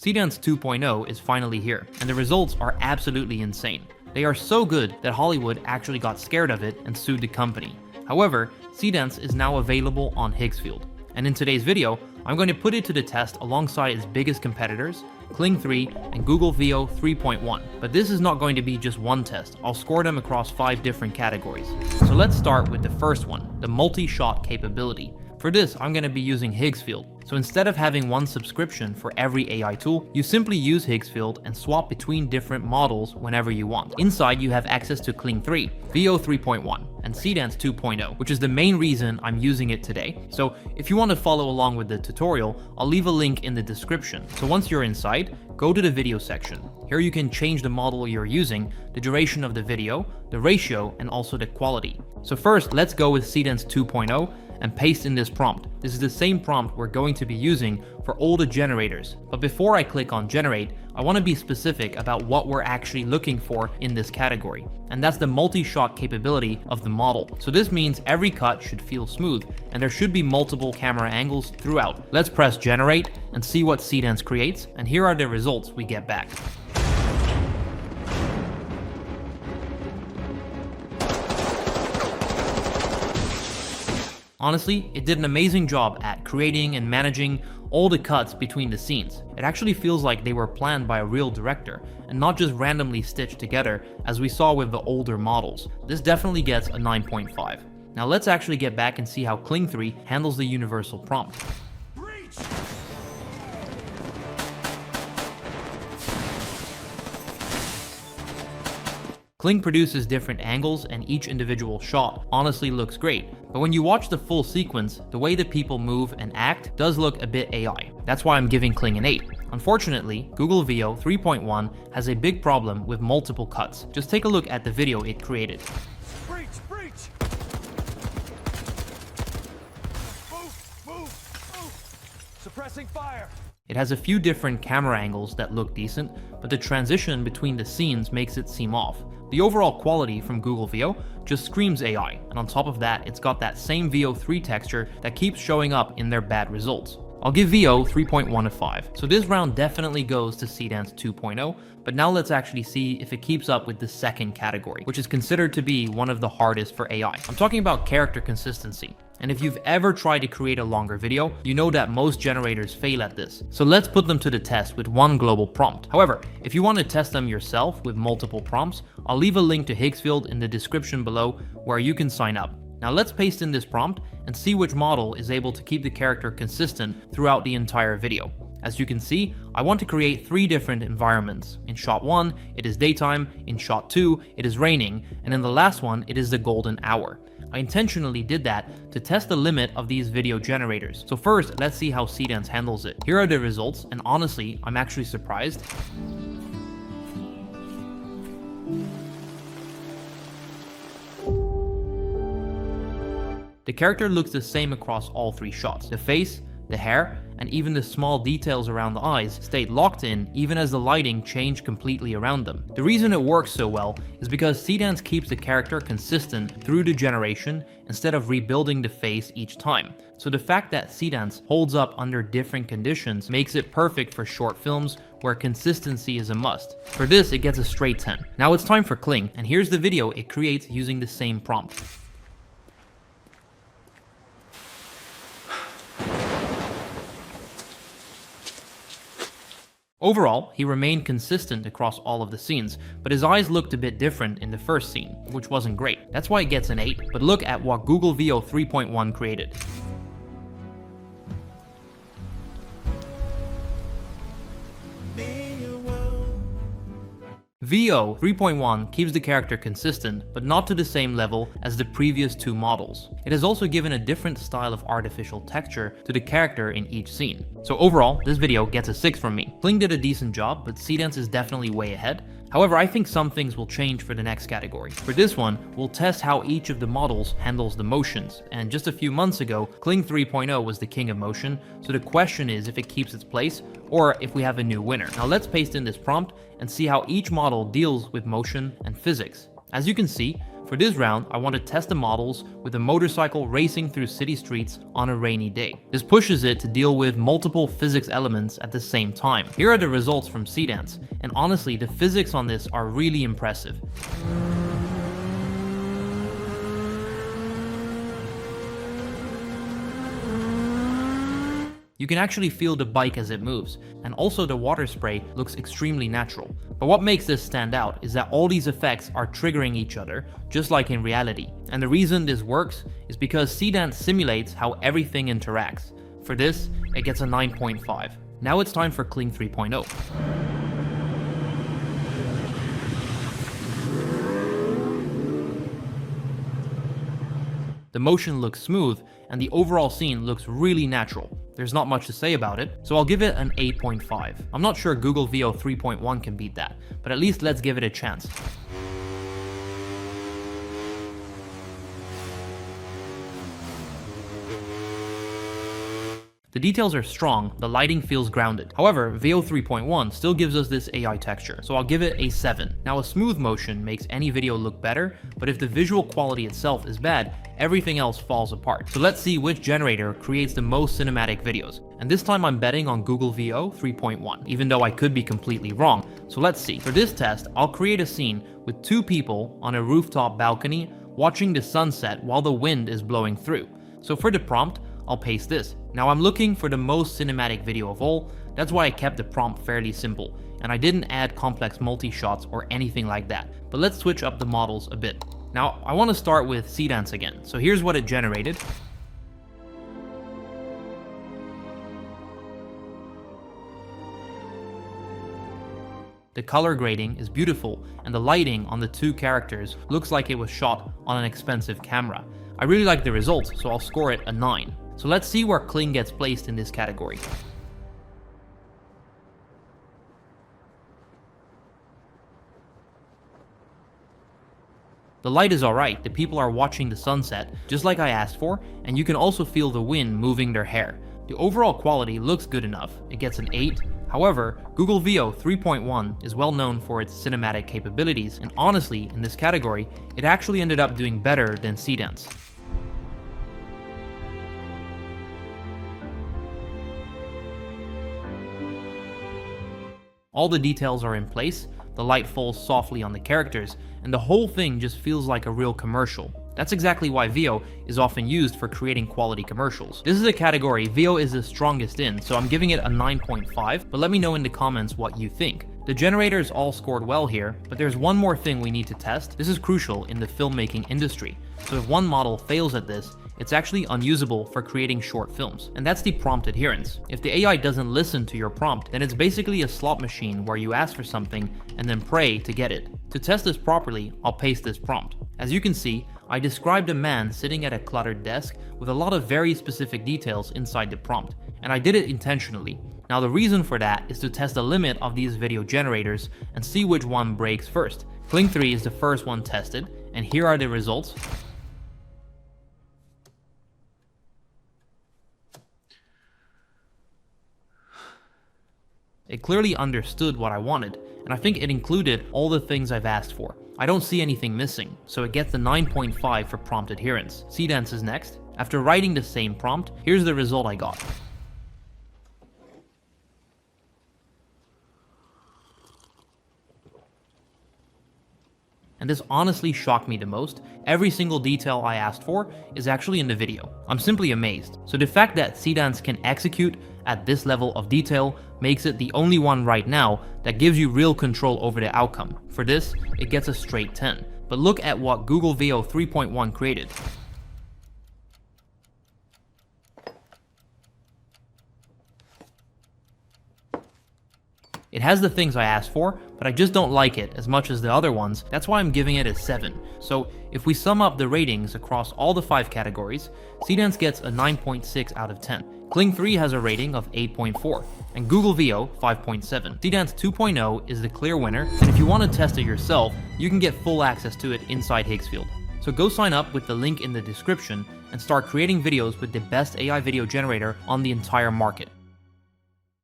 Seedance 2.0 is finally here, and the results are absolutely insane. They are so good that Hollywood actually got scared of it and sued the company. However, Seedance is now available on Higgsfield, and in today's video, I'm going to put it to the test alongside its biggest competitors, Kling 3 and Google Veo 3.1. But this is not going to be just one test, I'll score them across 5 different categories. So let's start with the first one, the multi-shot capability. For this, I'm going to be using Higgsfield. So instead of having one subscription for every AI tool, you simply use Higgsfield and swap between different models whenever you want. Inside, you have access to Kling 3, Veo 3.1, and Seedance 2.0, which is the main reason I'm using it today. So if you want to follow along with the tutorial, I'll leave a link in the description. So once you're inside, go to the video section. Here you can change the model you're using, the duration of the video, the ratio, and also the quality. So first, let's go with Seedance 2.0 and paste in this prompt. This is the same prompt we're going to be using for all the generators. But before I click on generate, I want to be specific about what we're actually looking for in this category. And that's the multi-shot capability of the model. So this means every cut should feel smooth and there should be multiple camera angles throughout. Let's press generate and see what Seedance creates. And here are the results we get back. Honestly, it did an amazing job at creating and managing all the cuts between the scenes. It actually feels like they were planned by a real director and not just randomly stitched together as we saw with the older models. This definitely gets a 9.5. Now let's actually get back and see how Kling 3 handles the universal prompt. Kling produces different angles and each individual shot honestly looks great, but when you watch the full sequence, the way that people move and act does look a bit AI. That's why I'm giving Kling an 8. Unfortunately, Google Veo 3.1 has a big problem with multiple cuts. Just take a look at the video it created. Breach! Move! Suppressing fire! It has a few different camera angles that look decent, but the transition between the scenes makes it seem off. The overall quality from Google Veo just screams AI, and on top of that, it's got that same Veo 3 texture that keeps showing up in their bad results. I'll give Veo 3.1 a 5, so this round definitely goes to Seedance 2.0, but now let's actually see if it keeps up with the second category, which is considered to be one of the hardest for AI. I'm talking about character consistency. And if you've ever tried to create a longer video, you know that most generators fail at this. So let's put them to the test with one global prompt. However, if you want to test them yourself with multiple prompts, I'll leave a link to Higgsfield in the description below where you can sign up. Now let's paste in this prompt and see which model is able to keep the character consistent throughout the entire video. As you can see, I want to create 3 different environments. In shot 1, it is daytime, in shot 2, it is raining, and in the last one, it is the golden hour. I intentionally did that to test the limit of these video generators. So first, let's see how Seedance handles it. Here are the results, and honestly, I'm actually surprised. The character looks the same across all 3 shots. The face, the hair, and even the small details around the eyes stayed locked in even as the lighting changed completely around them. The reason it works so well is because Seedance keeps the character consistent through the generation instead of rebuilding the face each time. So the fact that Seedance holds up under different conditions makes it perfect for short films where consistency is a must. For this, it gets a straight 10. Now it's time for Kling, and here's the video it creates using the same prompt. Overall, he remained consistent across all of the scenes, but his eyes looked a bit different in the first scene, which wasn't great. That's why it gets an 8, but look at what Google Veo 3.1 created. Veo 3.1 keeps the character consistent, but not to the same level as the previous 2 models. It has also given a different style of artificial texture to the character in each scene. So overall, this video gets a 6 from me. Kling did a decent job, but Seedance is definitely way ahead. However, I think some things will change for the next category. For this one, we'll test how each of the models handles the motions, and just a few months ago, Kling 3.0 was the king of motion, so the question is if it keeps its place, or if we have a new winner. Now let's paste in this prompt and see how each model deals with motion and physics. As you can see, For this round, I want to test the models with a motorcycle racing through city streets on a rainy day. This pushes it to deal with multiple physics elements at the same time. Here are the results from Seedance, and honestly, the physics on this are really impressive. You can actually feel the bike as it moves, and also the water spray looks extremely natural. But what makes this stand out is that all these effects are triggering each other, just like in reality. And the reason this works is because Seedance simulates how everything interacts. For this, it gets a 9.5. Now it's time for Kling 3.0. The motion looks smooth, and the overall scene looks really natural. There's not much to say about it, so I'll give it an 8.5. I'm not sure Google Veo 3.1 can beat that, but at least let's give it a chance. The details are strong, the lighting feels grounded. However, Veo 3.1 still gives us this AI texture, so I'll give it a 7. Now, a smooth motion makes any video look better, but if the visual quality itself is bad, everything else falls apart. So let's see which generator creates the most cinematic videos. And this time I'm betting on Google Veo 3.1, even though I could be completely wrong. So let's see. For this test, I'll create a scene with 2 people on a rooftop balcony watching the sunset while the wind is blowing through. So for the prompt, I'll paste this. Now I'm looking for the most cinematic video of all, that's why I kept the prompt fairly simple, and I didn't add complex multi-shots or anything like that. But let's switch up the models a bit. Now I want to start with Seedance again, so here's what it generated. The color grading is beautiful, and the lighting on the 2 characters looks like it was shot on an expensive camera. I really like the results, so I'll score it a 9. So let's see where Kling gets placed in this category. The light is alright, the people are watching the sunset, just like I asked for, and you can also feel the wind moving their hair. The overall quality looks good enough, it gets an 8. However, Google Veo 3.1 is well known for its cinematic capabilities, and honestly, in this category, it actually ended up doing better than Seedance. All the details are in place, the light falls softly on the characters, and the whole thing just feels like a real commercial. That's exactly why Veo is often used for creating quality commercials. This is a category Veo is the strongest in, so I'm giving it a 9.5, but let me know in the comments what you think. The generators all scored well here, but there's one more thing we need to test. This is crucial in the filmmaking industry. So if one model fails at this, it's actually unusable for creating short films, and that's the prompt adherence. If the AI doesn't listen to your prompt, then it's basically a slot machine where you ask for something and then pray to get it. To test this properly, I'll paste this prompt. As you can see, I described a man sitting at a cluttered desk with a lot of very specific details inside the prompt, and I did it intentionally. Now the reason for that is to test the limit of these video generators and see which one breaks first. Kling 3 is the first one tested, and here are the results. It clearly understood what I wanted, and I think it included all the things I've asked for. I don't see anything missing, so it gets the 9.5 for prompt adherence. Seedance is next. After writing the same prompt, here's the result I got. And this honestly shocked me the most. Every single detail I asked for is actually in the video. I'm simply amazed. So the fact that Seedance can execute at this level of detail makes it the only one right now that gives you real control over the outcome. For this, it gets a straight 10. But look at what Google Veo 3.1 created. It has the things I asked for, but I just don't like it as much as the other ones. That's why I'm giving it a 7. So if we sum up the ratings across all the 5 categories, Seedance gets a 9.6 out of 10. Kling 3 has a rating of 8.4, and Google Veo 5.7. Seedance 2.0 is the clear winner, and if you want to test it yourself, you can get full access to it inside Higgsfield. So go sign up with the link in the description and start creating videos with the best AI video generator on the entire market.